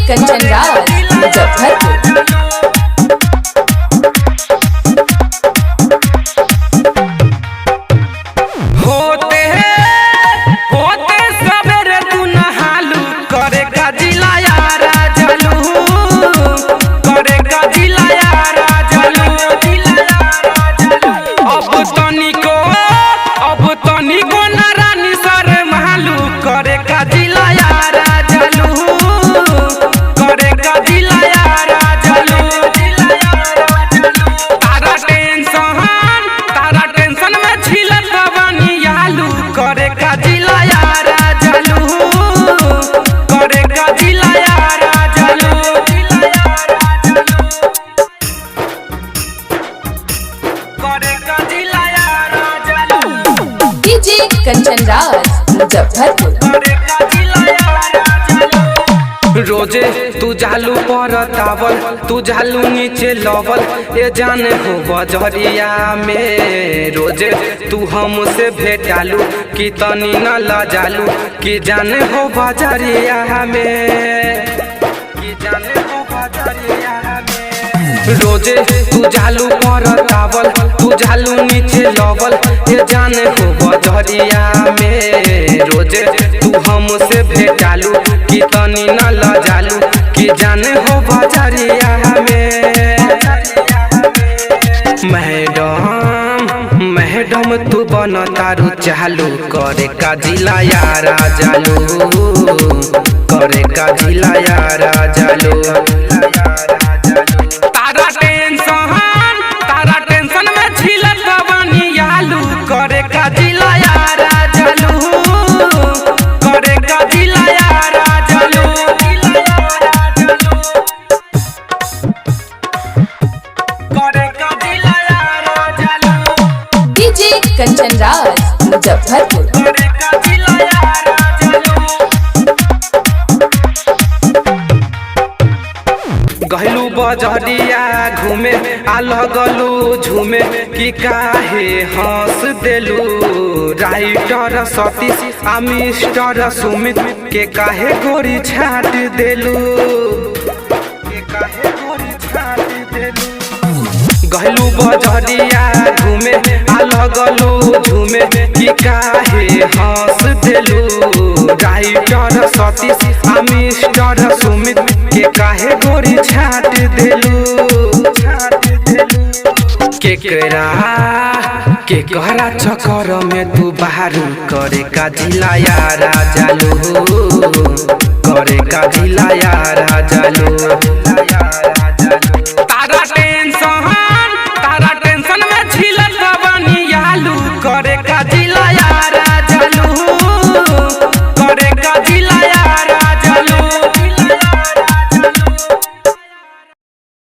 कंचन राज मुजफ्फरपुर। कंचन राज मुजफ्फरपुर। रोजे तू जालू पर तावल, तू जालू नीचे लवल, ये जाने हो बजरिया में। रोजे तू हमसे भेटालू कि तनी न लजालू कि जाने हो बजरिया में, कि जाने हो बजरिया में। रोजे तू जालू पर तावल, तू जालू नीचे लवल, ये जाने हो बजरिया में। रोजे तू हमसे भेटालू कि तनी न लजालू कि जाने हो बजरिया में। मैडम मैडम तू बन तारू चालू करे का जिला यारा जालू, करे का जिला यारा जालू। करे का जिला यारा जालू, करे का जिला यारा जालू, करे का जिला यारा जालू। डीजे कंचन राज मुजफ्फरपुर। करे का जिला यारा जालू। गहलू बजरिया घूमे आ लगलू झूमे कि काहे हंस देलू। राइटर सतीश आ मिस्टर सुमित के काहे गोरी छाट देलू, के काहे गोरी छाट देलू। गहलू बजरिया घूमे आ लगलू झूमे कि काहे हंस देलू। राइटर सतीश आ मिस्टर सुमित के काहे गोरी छाट देलू, छाट देलू। के कहरा चक्कर में तू बाहर करे का जिला यारा जालू, करे का जिला यारा जालू।